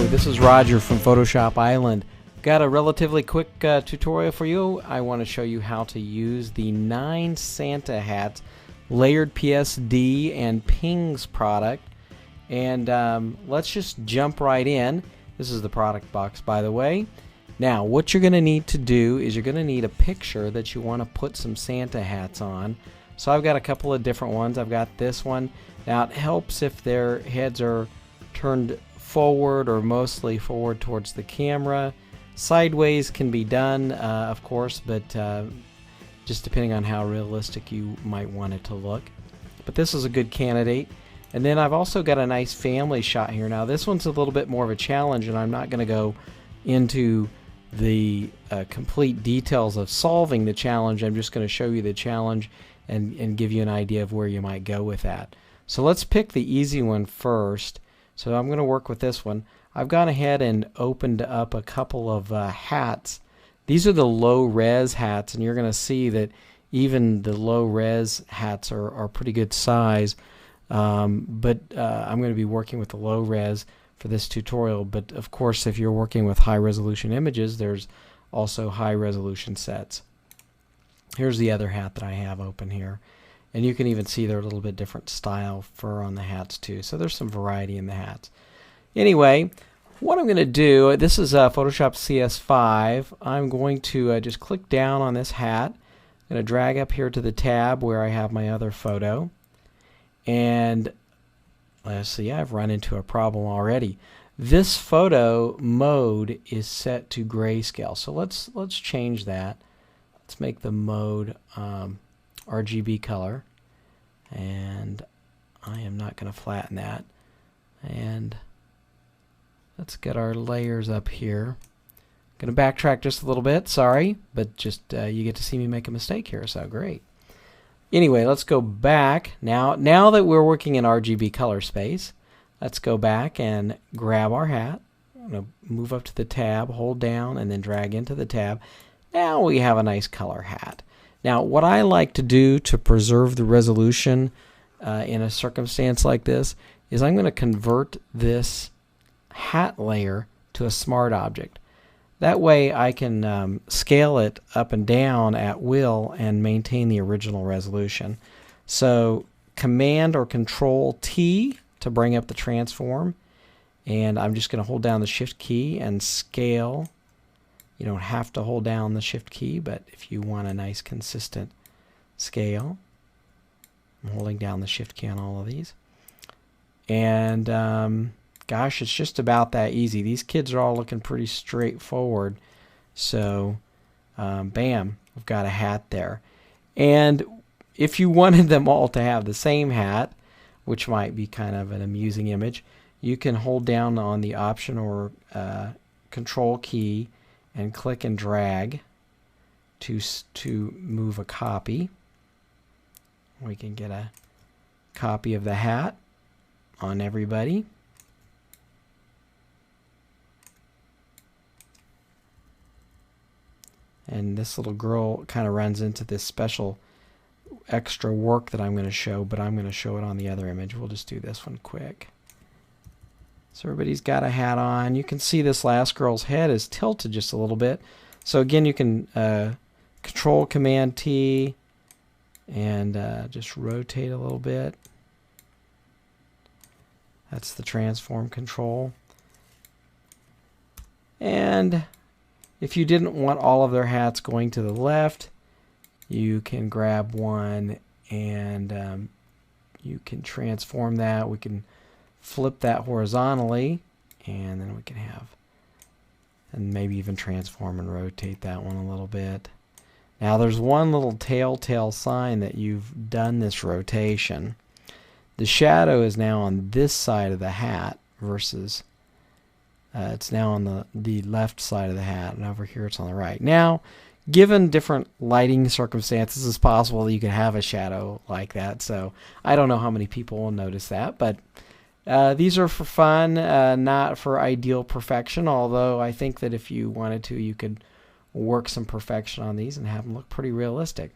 Hello, this is Roger from Photoshop Island. Got a relatively quick tutorial for you. I want to show you how to use the 9 Santa hats, layered PSD and PNGs product. And let's just jump right in. This is the product box, by the way. Now, what you're going to need to do is you're going to need a picture that you want to put some Santa hats on. So I've got a couple of different ones. I've got this one. Now, it helps if their heads are turned forward or mostly forward towards the camera. Sideways can be done, of course, but just depending on how realistic you might want it to look. But this is a good candidate. And then I've also got a nice family shot here. Now this one's a little bit more of a challenge, and I'm not going to go into the complete details of solving the challenge. I'm just going to show you the challenge and give you an idea of where you might go with that. So let's pick the easy one first. So I'm going to work with this one. I've gone ahead and opened up a couple of hats. These are the low res hats, and you're going to see that even the low res hats are pretty good size. But I'm going to be working with the low res for this tutorial. But of course, if you're working with high resolution images, there's also high resolution sets. Here's the other hat that I have open here. And you can even see they're a little bit different style fur on the hats too. So there's some variety in the hats. Anyway, what I'm going to do, this is Photoshop CS5. I'm going to just click down on this hat. I'm going to drag up here to the tab where I have my other photo. And let's see, I've run into a problem already. This photo mode is set to grayscale. So let's change that. Let's make the mode RGB color, and I am not going to flatten that. And let's get our layers up here. Going to backtrack just a little bit, sorry, but just you get to see me make a mistake here, so great. Anyway, let's go back. Now that we're working in RGB color space, let's go back and grab our hat. I'm going to move up to the tab, hold down, and then drag into the tab. Now we have a nice color hat. Now, what I like to do to preserve the resolution in a circumstance like this is I'm going to convert this hat layer to a smart object. That way I can scale it up and down at will and maintain the original resolution. So Command or Control T to bring up the transform, and I'm just going to hold down the Shift key and scale. You don't have to hold down the Shift key, but if you want a nice consistent scale, I'm holding down the Shift key on all of these. And gosh, it's just about that easy. These kids are all looking pretty straightforward. So bam, we've got a hat there. And if you wanted them all to have the same hat, which might be kind of an amusing image, you can hold down on the Option or Control key and click and drag to move a copy. We can get a copy of the hat on everybody. And this little girl kind of runs into this special extra work that I'm going to show, but I'm going to show it on the other image. We'll just do this one quick. So everybody's got a hat on. You can see this last girl's head is tilted just a little bit. So again, you can Control Command T and just rotate a little bit. That's the transform control. And if you didn't want all of their hats going to the left, you can grab one and you can transform that. We can flip that horizontally, and then we can have, and maybe even transform and rotate that one a little bit. Now there's one little telltale sign that you've done this rotation. The shadow is now on this side of the hat versus it's now on the left side of the hat, and over here it's on the right. Now, given different lighting circumstances, it's possible that you can have a shadow like that. So I don't know how many people will notice that, but these are for fun, not for ideal perfection, although I think that if you wanted to, you could work some perfection on these and have them look pretty realistic.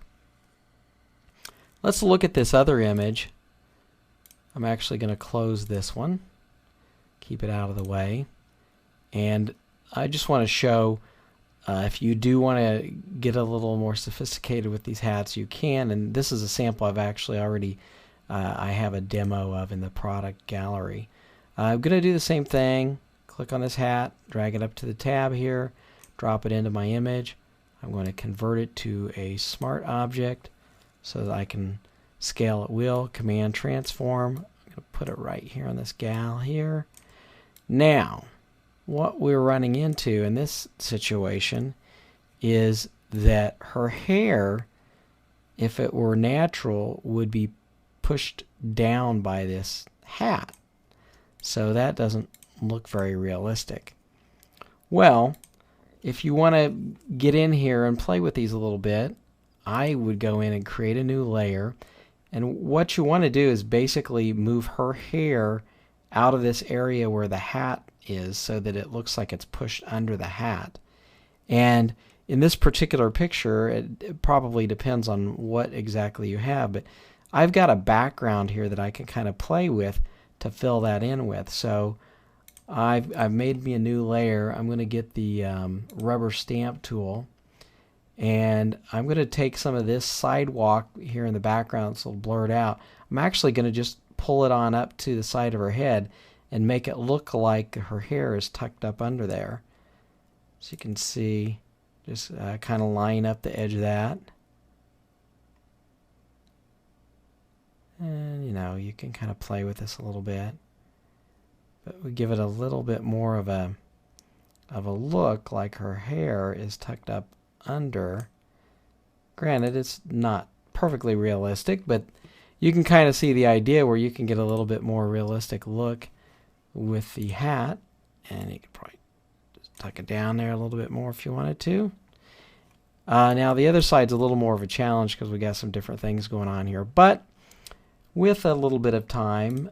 Let's look at this other image. I'm actually going to close this one, keep it out of the way. And I just want to show if you do want to get a little more sophisticated with these hats, you can. And this is a sample I've actually already I have a demo of in the product gallery. I'm going to do the same thing. Click on this hat, drag it up to the tab here, drop it into my image. I'm going to convert it to a smart object so that I can scale at will. Command transform. I'm going to put it right here on this gal here. Now, what we're running into in this situation is that her hair, if it were natural, would be pushed down by this hat. So that doesn't look very realistic. Well, if you want to get in here and play with these a little bit, I would go in and create a new layer. And what you want to do is basically move her hair out of this area where the hat is so that it looks like it's pushed under the hat. And in this particular picture, it probably depends on what exactly you have, but I've got a background here that I can kind of play with to fill that in with. So I've made me a new layer. I'm going to get the rubber stamp tool, and I'm going to take some of this sidewalk here in the background so it'll blur it out. I'm actually going to just pull it on up to the side of her head and make it look like her hair is tucked up under there. So you can see, just kind of line up the edge of that. And you can kind of play with this a little bit. But we give it a little bit more of a look like her hair is tucked up under. Granted, it's not perfectly realistic, but you can kind of see the idea where you can get a little bit more realistic look with the hat. And you could probably just tuck it down there a little bit more if you wanted to. Now the other side's a little more of a challenge because we got some different things going on here, but with a little bit of time,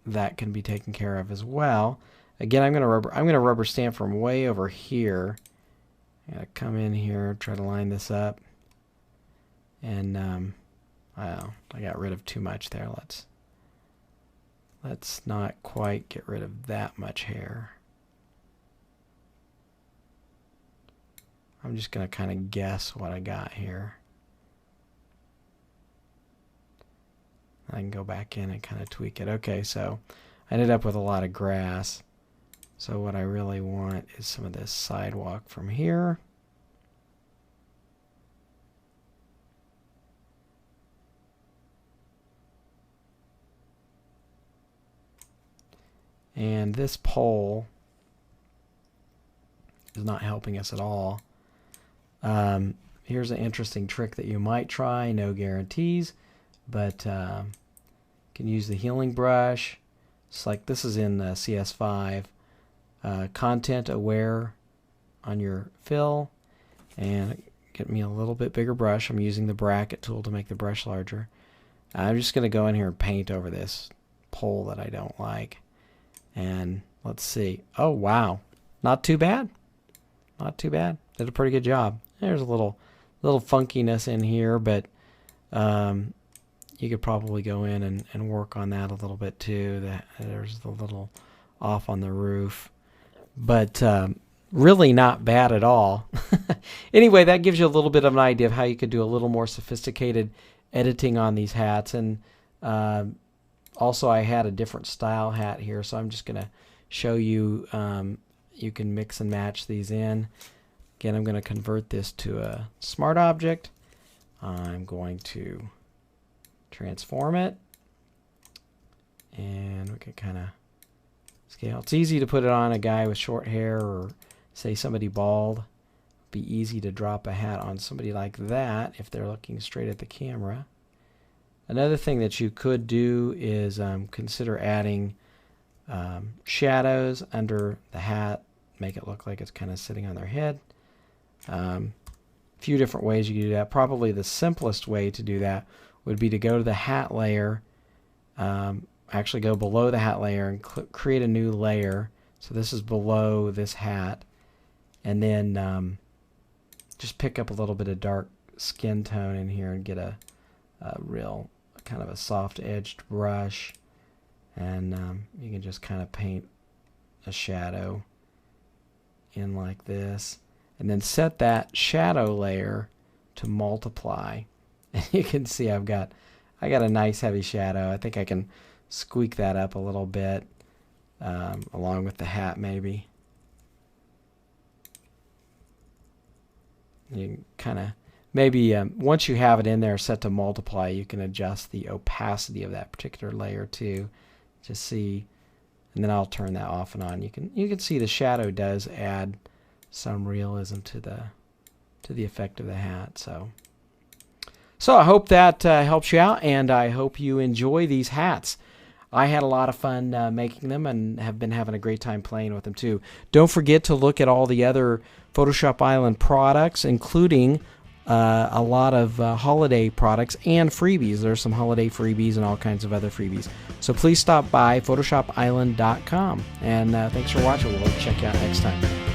that can be taken care of as well. Again, I'm going to rubber stamp from way over here. I'm going to come in here, try to line this up, and I got rid of too much there. Let's not quite get rid of that much hair. I'm just going to kind of guess what I got here. I can go back in and kind of tweak it. Okay, so I ended up with a lot of grass. So what I really want is some of this sidewalk from here. And this pole is not helping us at all. Here's an interesting trick that you might try. No guarantees, but can use the healing brush. It's like this is in CS5. Content aware on your fill, and get me a little bit bigger brush. I'm using the bracket tool to make the brush larger. I'm just going to go in here and paint over this pole that I don't like. And let's see. Oh wow, not too bad. Not too bad. Did a pretty good job. There's a little funkiness in here, but you could probably go in and work on that a little bit too. There's the little off on the roof, but really not bad at all. Anyway, that gives you a little bit of an idea of how you could do a little more sophisticated editing on these hats. And also I had a different style hat here, so I'm just going to show you you can mix and match these in. Again, I'm going to convert this to a smart object. I'm going to transform it, and we can kind of scale. It's easy to put it on a guy with short hair, or say somebody bald. It'd be easy to drop a hat on somebody like that if they're looking straight at the camera. Another thing that you could do is consider adding shadows under the hat, make it look like it's kind of sitting on their head. A few different ways you can do that. Probably the simplest way to do that would be to go to the hat layer, actually go below the hat layer and create a new layer. So this is below this hat, and then just pick up a little bit of dark skin tone in here and get a real kind of a soft edged brush, and you can just kind of paint a shadow in like this, and then set that shadow layer to multiply. And you can see I got a nice heavy shadow. I think I can squeak that up a little bit, along with the hat maybe. You kind of maybe once you have it in there set to multiply, you can adjust the opacity of that particular layer too, to see. And then I'll turn that off and on. You can see the shadow does add some realism to the effect of the hat. So I hope that helps you out, and I hope you enjoy these hats. I had a lot of fun making them, and have been having a great time playing with them too. Don't forget to look at all the other Photoshop Island products, including a lot of holiday products and freebies. There's some holiday freebies and all kinds of other freebies. So please stop by PhotoshopIsland.com. And thanks for watching. We'll check you out next time.